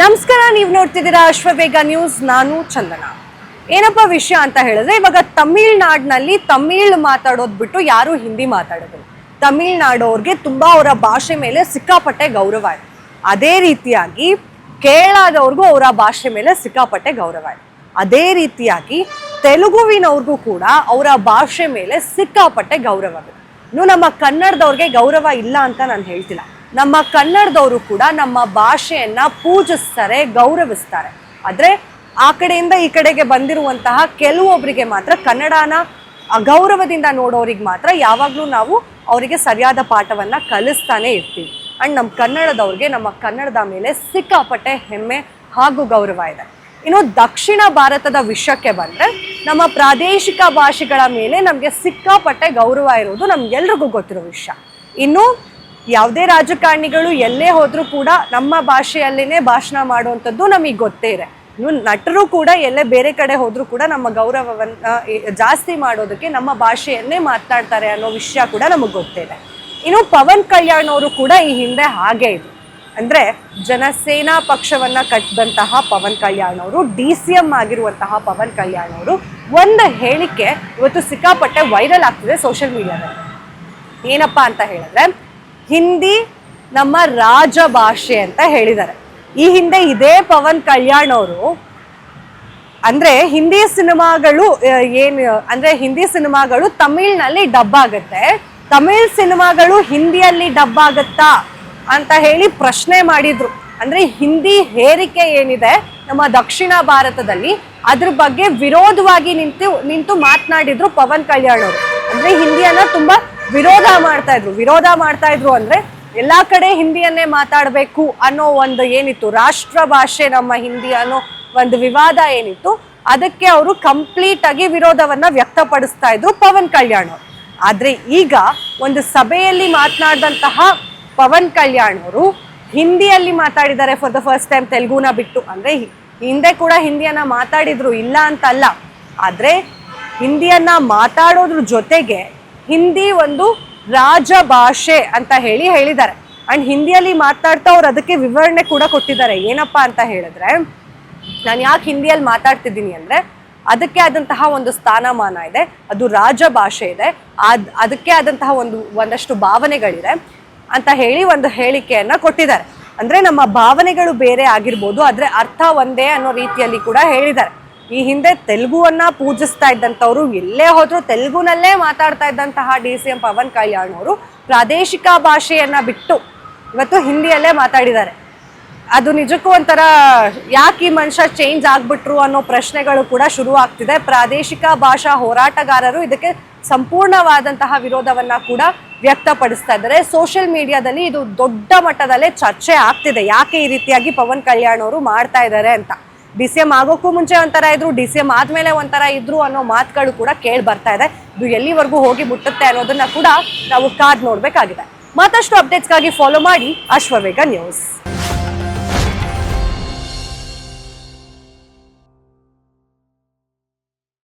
ನಮಸ್ಕಾರ, ನೀವು ನೋಡ್ತಿದ್ದೀರಾ ಅಶ್ವವೇಗ ನ್ಯೂಸ್. ನಾನು ಚಂದನ. ಏನಪ್ಪ ವಿಷಯ ಅಂತ ಹೇಳಿದ್ರೆ, ಇವಾಗ ತಮಿಳ್ನಾಡಿನಲ್ಲಿ ತಮಿಳ್ ಮಾತಾಡೋದು ಬಿಟ್ಟು ಯಾರು ಹಿಂದಿ ಮಾತಾಡೋದು. ತಮಿಳ್ನಾಡೋರ್ಗೆ ತುಂಬಾ ಅವರ ಭಾಷೆ ಮೇಲೆ ಸಿಕ್ಕಾಪಟ್ಟೆ ಗೌರವ ಇದೆ. ಅದೇ ರೀತಿಯಾಗಿ ಕೇರಳದವ್ರಿಗೂ ಅವರ ಭಾಷೆ ಮೇಲೆ ಸಿಕ್ಕಾಪಟ್ಟೆ ಗೌರವ ಇದೆ. ಅದೇ ರೀತಿಯಾಗಿ ತೆಲುಗುವಿನವ್ರಿಗೂ ಕೂಡ ಅವರ ಭಾಷೆ ಮೇಲೆ ಸಿಕ್ಕಾಪಟ್ಟೆ ಗೌರವ ಇದೆ. ಇನ್ನು ನಮ್ಮ ಕನ್ನಡದವ್ರಿಗೆ ಗೌರವ ಇಲ್ಲ ಅಂತ ನಾನು ಹೇಳ್ತಿಲ್ಲ. ನಮ್ಮ ಕನ್ನಡದವರು ಕೂಡ ನಮ್ಮ ಭಾಷೆಯನ್ನ ಪೂಜಿಸ್ತಾರೆ, ಗೌರವಿಸ್ತಾರೆ. ಆದ್ರೆ ಆ ಕಡೆಯಿಂದ ಈ ಕಡೆಗೆ ಬಂದಿರುವಂತಹ ಕೆಲವೊಬ್ಬರಿಗೆ ಮಾತ್ರ ಕನ್ನಡನ ಅಗೌರವದಿಂದ ನೋಡೋರಿಗೆ ಮಾತ್ರ ಯಾವಾಗಲೂ ನಾವು ಅವರಿಗೆ ಸರಿಯಾದ ಪಾಠವನ್ನ ಕಲಿಸ್ತಾನೆ ಇರ್ತೀವಿ. ಅಂಡ್ ನಮ್ಮ ಕನ್ನಡದವ್ರಿಗೆ ನಮ್ಮ ಕನ್ನಡದ ಮೇಲೆ ಸಿಕ್ಕಾಪಟ್ಟೆ ಹೆಮ್ಮೆ ಹಾಗೂ ಗೌರವ ಇದೆ. ಇನ್ನು ದಕ್ಷಿಣ ಭಾರತದ ವಿಷಯಕ್ಕೆ ಬಂದ್ರೆ, ನಮ್ಮ ಪ್ರಾದೇಶಿಕ ಭಾಷೆಗಳ ಮೇಲೆ ನಮಗೆ ಸಿಕ್ಕಾಪಟ್ಟೆ ಗೌರವ ಇರುವುದು ನಮ್ಗೆಲ್ರಿಗೂ ಗೊತ್ತಿರೋ ವಿಷಯ. ಇನ್ನು ಯಾವುದೇ ರಾಜಕಾರಣಿಗಳು ಎಲ್ಲೇ ಹೋದ್ರೂ ಕೂಡ ನಮ್ಮ ಭಾಷೆಯಲ್ಲೇನೆ ಭಾಷಣ ಮಾಡುವಂಥದ್ದು ನಮಗೆ ಗೊತ್ತೇ ಇದೆ. ಇನ್ನು ನಟರು ಕೂಡ ಎಲ್ಲೇ ಬೇರೆ ಕಡೆ ಹೋದ್ರೂ ಕೂಡ ನಮ್ಮ ಗೌರವವನ್ನ ಜಾಸ್ತಿ ಮಾಡೋದಕ್ಕೆ ನಮ್ಮ ಭಾಷೆಯನ್ನೇ ಮಾತನಾಡ್ತಾರೆ ಅನ್ನೋ ವಿಷಯ ಕೂಡ ನಮಗೆ ಗೊತ್ತಿದೆ. ಇನ್ನು ಪವನ್ ಕಲ್ಯಾಣ್ ಅವರು ಕೂಡ ಈ ಹಿಂದೆ ಹಾಗೆ ಇದ್ರು. ಅಂದ್ರೆ ಜನಸೇನಾ ಪಕ್ಷವನ್ನ ಕಟ್ಟಿದಂತಹ ಪವನ್ ಕಲ್ಯಾಣ್ ಅವರು, DCM ಆಗಿರುವಂತಹ ಪವನ್ ಕಲ್ಯಾಣ್ ಅವರು ಒಂದು ಹೇಳಿಕೆ ಇವತ್ತು ಸಿಕ್ಕಾಪಟ್ಟೆ ವೈರಲ್ ಆಗ್ತಿದೆ ಸೋಷಿಯಲ್ ಮೀಡಿಯಾದಲ್ಲಿ. ಏನಪ್ಪಾ ಅಂತ ಹೇಳಿದ್ರೆ, ಹಿಂದಿ ನಮ್ಮ ರಾಜ ಭಾಷೆ ಅಂತ ಹೇಳಿದ್ದಾರೆ. ಈ ಹಿಂದೆ ಇದೇ ಪವನ್ ಕಲ್ಯಾಣ್ ಅವರು ಅಂದ್ರೆ ಹಿಂದಿ ಸಿನಿಮಾಗಳು ತಮಿಳ್ನಲ್ಲಿ ಡಬ್ ಆಗುತ್ತೆ, ತಮಿಳ್ ಸಿನಿಮಾಗಳು ಹಿಂದಿಯಲ್ಲಿ ಡಬ್ ಆಗುತ್ತಾ ಅಂತ ಹೇಳಿ ಪ್ರಶ್ನೆ ಮಾಡಿದ್ರು. ಅಂದ್ರೆ ಹಿಂದಿ ಹೇರಿಕೆ ಏನಿದೆ ನಮ್ಮ ದಕ್ಷಿಣ ಭಾರತದಲ್ಲಿ, ಅದ್ರ ಬಗ್ಗೆ ವಿರೋಧವಾಗಿ ನಿಂತು ಮಾತನಾಡಿದ್ರು ಪವನ್ ಕಲ್ಯಾಣ್ ಅವರು. ಅಂದ್ರೆ ಹಿಂದಿಯನ್ನ ತುಂಬಾ ವಿರೋಧ ಮಾಡ್ತಾ ಇದ್ರು. ಅಂದ್ರೆ ಎಲ್ಲಾ ಕಡೆ ಹಿಂದಿಯನ್ನೇ ಮಾತಾಡಬೇಕು ಅನ್ನೋ ಒಂದು ಏನಿತ್ತು, ರಾಷ್ಟ್ರ ಭಾಷೆ ನಮ್ಮ ಹಿಂದಿ ಅನ್ನೋ ಒಂದು ವಿವಾದ ಏನಿತ್ತು, ಅದಕ್ಕೆ ಅವರು ಕಂಪ್ಲೀಟ್ ಆಗಿ ವಿರೋಧವನ್ನ ವ್ಯಕ್ತಪಡಿಸ್ತಾ ಇದ್ರು ಪವನ್ ಕಲ್ಯಾಣ್ ಅವರು. ಆದ್ರೆ ಈಗ ಒಂದು ಸಭೆಯಲ್ಲಿ ಮಾತನಾಡಿದಂತಹ ಪವನ್ ಕಲ್ಯಾಣ್ ಅವರು ಹಿಂದಿಯಲ್ಲಿ ಮಾತಾಡಿದ್ದಾರೆ ಫಾರ್ ದ ಫಸ್ಟ್ ಟೈಮ್, ತೆಲುಗುನ ಬಿಟ್ಟು. ಅಂದ್ರೆ ಹಿಂದೆ ಕೂಡ ಹಿಂದಿಯನ್ನ ಮಾತಾಡಿದ್ರು, ಇಲ್ಲ ಅಂತಲ್ಲ. ಆದ್ರೆ ಹಿಂದಿಯನ್ನ ಮಾತಾಡೋದ್ರ ಜೊತೆಗೆ ಹಿಂದಿ ಒಂದು ರಾಜ ಭಾಷೆ ಅಂತ ಹೇಳಿದ್ದಾರೆ. ಅಂಡ್ ಹಿಂದಿಯಲ್ಲಿ ಮಾತಾಡ್ತಾ ಅವ್ರು ಅದಕ್ಕೆ ವಿವರಣೆ ಕೂಡ ಕೊಟ್ಟಿದ್ದಾರೆ. ಏನಪ್ಪಾ ಅಂತ ಹೇಳಿದ್ರೆ, ನಾನು ಯಾಕೆ ಹಿಂದಿಯಲ್ಲಿ ಮಾತಾಡ್ತಿದ್ದೀನಿ ಅಂದ್ರೆ, ಅದಕ್ಕೆ ಆದಂತಹ ಒಂದು ಸ್ಥಾನಮಾನ ಇದೆ, ಅದು ರಾಜ ಭಾಷೆ ಇದೆ, ಅದಕ್ಕೆ ಆದಂತಹ ಒಂದಷ್ಟು ಭಾವನೆಗಳಿದೆ ಅಂತ ಹೇಳಿ ಒಂದು ಹೇಳಿಕೆಯನ್ನ ಕೊಟ್ಟಿದ್ದಾರೆ. ಅಂದ್ರೆ ನಮ್ಮ ಭಾವನೆಗಳು ಬೇರೆ ಆಗಿರ್ಬೋದು, ಆದ್ರೆ ಅರ್ಥ ಒಂದೇ ಅನ್ನೋ ರೀತಿಯಲ್ಲಿ ಕೂಡ ಹೇಳಿದ್ದಾರೆ. ಈ ಹಿಂದೆ ತೆಲುಗುವನ್ನ ಪೂಜಿಸ್ತಾ ಇದ್ದಂಥವ್ರು, ಎಲ್ಲೇ ಹೋದ್ರು ತೆಲುಗುನಲ್ಲೇ ಮಾತಾಡ್ತಾ ಇದ್ದಂತಹ DCM ಪವನ್ ಕಲ್ಯಾಣ್ ಅವರು ಪ್ರಾದೇಶಿಕ ಭಾಷೆಯನ್ನ ಬಿಟ್ಟು ಇವತ್ತು ಹಿಂದಿಯಲ್ಲೇ ಮಾತಾಡಿದ್ದಾರೆ. ಅದು ನಿಜಕ್ಕೂ ಒಂಥರ ಯಾಕೆ ಈ ಮನುಷ್ಯ ಚೇಂಜ್ ಆಗ್ಬಿಟ್ರು ಅನ್ನೋ ಪ್ರಶ್ನೆಗಳು ಕೂಡ ಶುರು ಆಗ್ತಿದೆ. ಪ್ರಾದೇಶಿಕ ಭಾಷಾ ಹೋರಾಟಗಾರರು ಇದಕ್ಕೆ ಸಂಪೂರ್ಣವಾದಂತಹ ವಿರೋಧವನ್ನ ಕೂಡ ವ್ಯಕ್ತಪಡಿಸ್ತಾ ಇದ್ದಾರೆ. ಸೋಷಿಯಲ್ ಮೀಡಿಯಾದಲ್ಲಿ ಇದು ದೊಡ್ಡ ಮಟ್ಟದಲ್ಲೇ ಚರ್ಚೆ ಆಗ್ತಿದೆ, ಯಾಕೆ ಈ ರೀತಿಯಾಗಿ ಪವನ್ ಕಲ್ಯಾಣ್ ಅವರು ಮಾಡ್ತಾ ಇದ್ದಾರೆ ಅಂತ. DCM ಆಗೋಕ್ಕೂ ಮುಂಚೆ ಒಂಥರ ಇದ್ರು, DCM ಆದ್ಮೇಲೆ ಒಂಥರ ಇದ್ರು ಅನ್ನೋ ಮಾತುಗಳು ಕೂಡ ಕೇಳಿ ಬರ್ತಾ ಇದೆ. ಇದು ಎಲ್ಲಿವರೆಗೂ ಹೋಗಿ ಮುಟ್ಟುತ್ತೆ ಅನ್ನೋದನ್ನ ಕೂಡ ನಾವು ಕಾದ್ ನೋಡ್ಬೇಕಾಗಿದೆ. ಮತ್ತಷ್ಟು ಅಪ್ಡೇಟ್ಸ್ಗಾಗಿ ಫಾಲೋ ಮಾಡಿ ಅಶ್ವವೇಗ ನ್ಯೂಸ್.